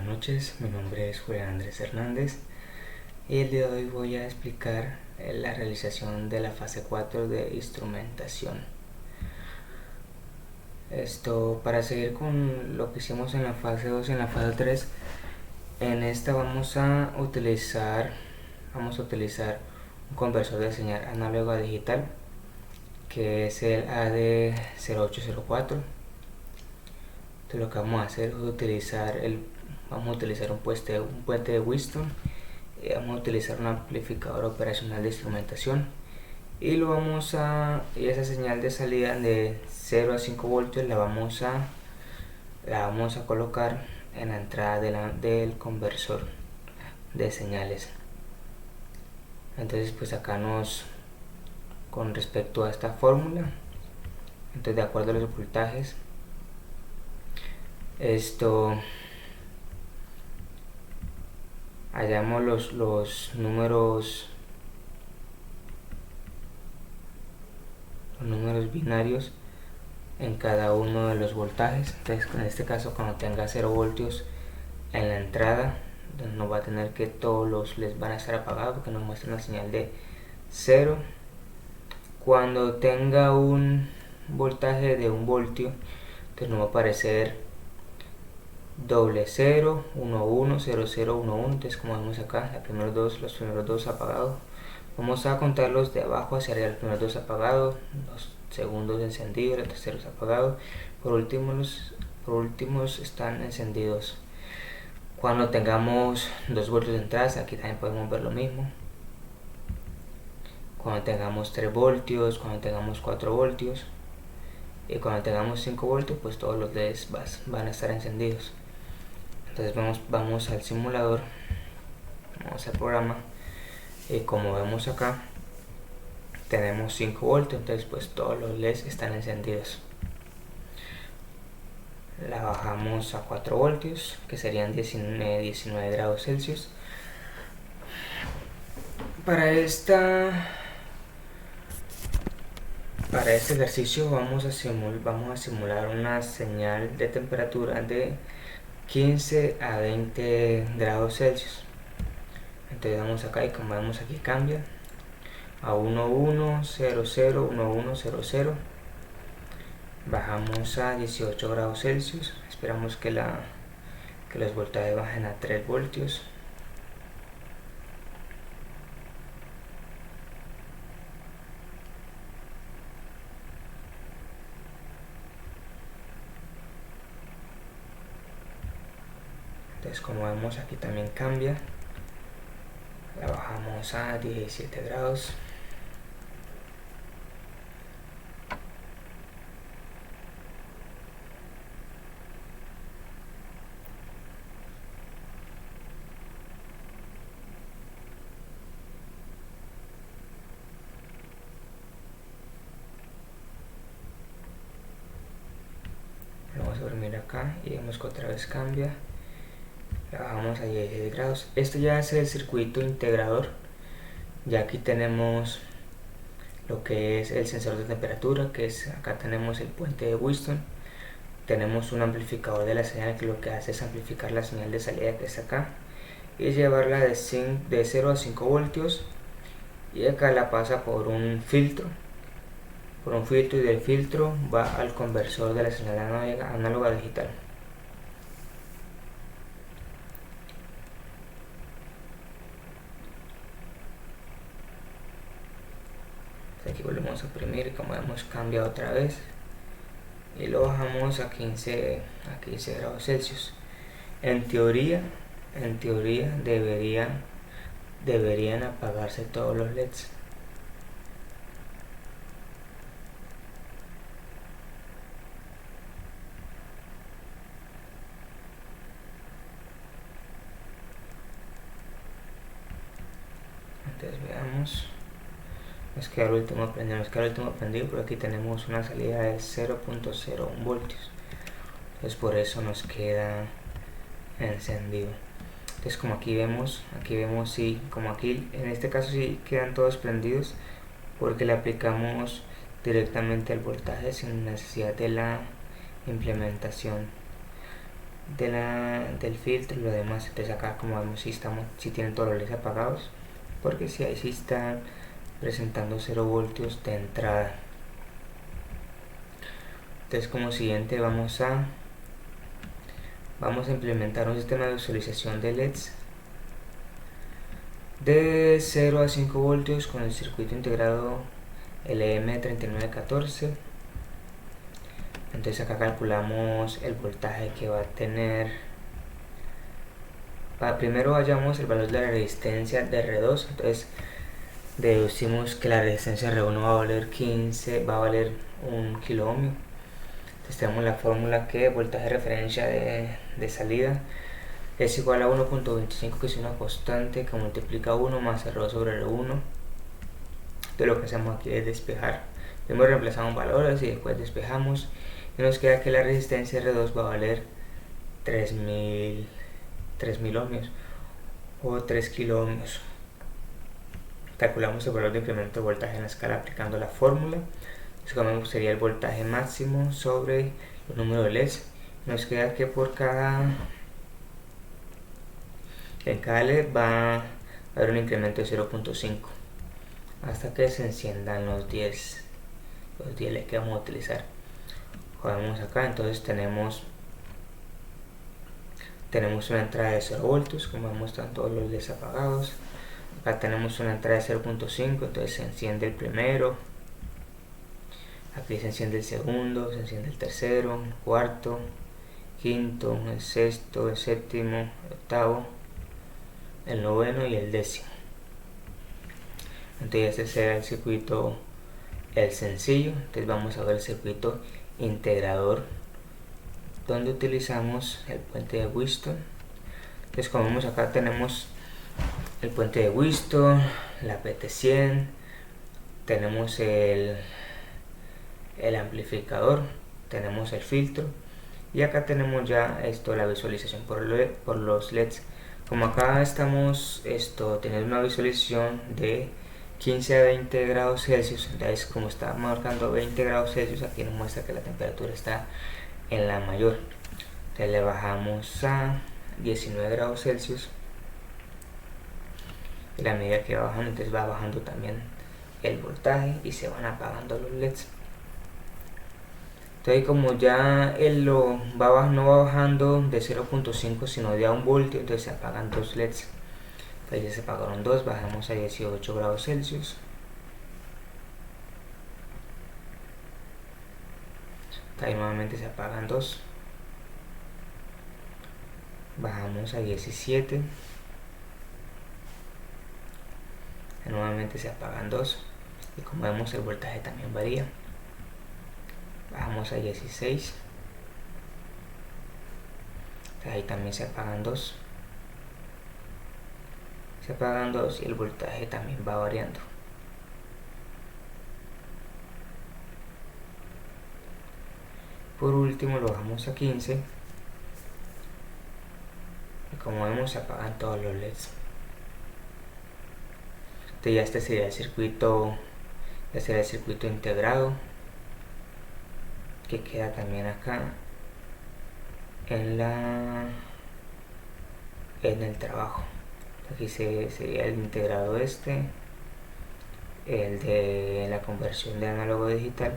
noches, mi nombre es Julián Andrés Hernández y el día de hoy voy a explicar la realización de la fase 4 de instrumentación. Para seguir con lo que hicimos en la fase 2 y en la fase 3, en esta vamos a utilizar un conversor de señal análoga a digital que es el AD0804. Entonces lo que vamos a hacer es utilizar un puente de Wheatstone. Vamos a utilizar un amplificador operacional de instrumentación y esa señal de salida de 0 a 5 voltios la vamos a colocar en la entrada del conversor de señales. Entonces pues acá con respecto a esta fórmula, entonces de acuerdo a los voltajes, hallamos los números binarios en cada uno de los voltajes. Entonces en este caso, cuando tenga 0 voltios en la entrada, no va a tener que todos los LEDs van a estar apagados porque nos muestra una señal de 0. Cuando tenga un voltaje de 1 voltio, entonces nos va a aparecer doble 0, 1, 1, 0, 0, 1, 1. Entonces como vemos acá, los primeros dos apagados. Vamos a contarlos de abajo hacia arriba: los primeros dos apagados, los segundos encendidos, los terceros apagados, por últimos están encendidos. Cuando tengamos 2 voltios de entrada, aquí también podemos ver lo mismo. Cuando tengamos 3 voltios, cuando tengamos 4 voltios y cuando tengamos 5 voltios, pues todos los LEDs van a estar encendidos. Entonces vamos al simulador, vamos al programa, y como vemos acá tenemos 5 voltios, entonces pues todos los LEDs están encendidos. La bajamos a 4 voltios, que serían 19 grados Celsius. Para este ejercicio vamos a simular una señal de temperatura de 15 a 20 grados Celsius. Entonces vamos acá y como vemos aquí cambia a 1100, 1100. Bajamos a 18 grados Celsius. Esperamos que los voltajes bajen a 3 voltios. Entonces como vemos aquí también cambia. La bajamos a 17 grados. Vamos a dormir acá y vemos que otra vez cambia. La bajamos a 16 grados. Esto ya es el circuito integrador. Ya aquí tenemos lo que es el sensor de temperatura, acá tenemos el puente de Wheatstone. Tenemos un amplificador de la señal que lo que hace es amplificar la señal de salida, que es acá, y llevarla de 0 a 5 voltios, y acá la pasa por un filtro y del filtro va al conversor de la señal análoga digital. Aquí volvemos a oprimir y como vemos cambia otra vez y lo bajamos a 15 grados Celsius. En teoría deberían apagarse todos los LEDs. Entonces veamos. Es que el último prendido, pero aquí tenemos una salida de 0.01 voltios. Entonces por eso nos queda encendido. Entonces como aquí vemos sí, como aquí en este caso sí quedan todos prendidos porque le aplicamos directamente el voltaje sin necesidad de la implementación. del filtro y lo demás. Entonces acá, como vemos, si tienen todos los LEDs apagados, porque si ahí sí están presentando 0 voltios de entrada. Entonces, como siguiente vamos a implementar un sistema de visualización de LEDs de 0 a 5 voltios con el circuito integrado LM3914. Entonces acá calculamos el voltaje que va a tener. Primero hallamos el valor de la resistencia de R2. Entonces deducimos que la resistencia R1 va a valer 1 kilo ohmio. Entonces tenemos la fórmula que voltaje de referencia de salida es igual a 1.25, que es una constante que multiplica 1 más R2 sobre R1. Entonces lo que hacemos aquí es despejar. Primero reemplazamos valores y después despejamos, y nos queda que la resistencia R2 va a valer 3000 ohmios o 3 kilo ohmios. Calculamos el valor de incremento de voltaje en la escala aplicando la fórmula. Entonces, como sería el voltaje máximo sobre los números de LEDs. Nos queda que en cada LED va a haber un incremento de 0.5 hasta que se enciendan los 10 LEDs que vamos a utilizar. Jugamos acá, entonces tenemos una entrada de 0 voltios, como vemos, están todos los LEDs apagados. Acá tenemos una entrada de 0.5, entonces se enciende el primero, aquí se enciende el segundo, se enciende el tercero, el cuarto, quinto, el sexto, el séptimo, el octavo, el noveno y el décimo. Entonces este será el circuito, el sencillo. Entonces vamos a ver el circuito integrador, donde utilizamos el puente de Wheatstone. Entonces, como vemos acá, tenemos el puente de Wheatstone, la PT100, tenemos el amplificador, tenemos el filtro, y acá tenemos ya la visualización por los LEDs. Como acá estamos teniendo una visualización de 15 a 20 grados Celsius, entonces como está marcando 20 grados Celsius, aquí nos muestra que la temperatura está en la mayor. Entonces le bajamos a 19 grados Celsius, y a medida que va bajando, entonces va bajando también el voltaje y se van apagando los LEDs. Entonces, como ya no va bajando de 0.5 sino de a 1 voltio, entonces se apagan 2 LEDs. Entonces ya se apagaron 2, bajamos a 18 grados Celsius. Ahí nuevamente se apagan 2, bajamos a 17, nuevamente se apagan 2, y como vemos el voltaje también varía. Bajamos a 16, ahí también se apagan 2, y el voltaje también va variando. Por último lo bajamos a 15, y como vemos se apagan todos los LEDs. Entonces ya este sería el circuito integrado, que queda también acá en el trabajo. Aquí sería el integrado el de la conversión de análogo a digital,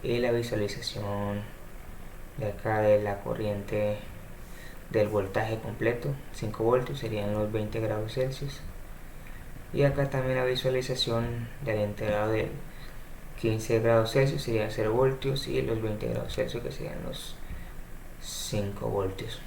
y la visualización de acá de la corriente del voltaje completo, 5 voltios, serían los 20 grados Celsius. Y acá también la visualización del integrado de 15 grados Celsius, sería 0 voltios, y los 20 grados Celsius, que serían los 5 voltios.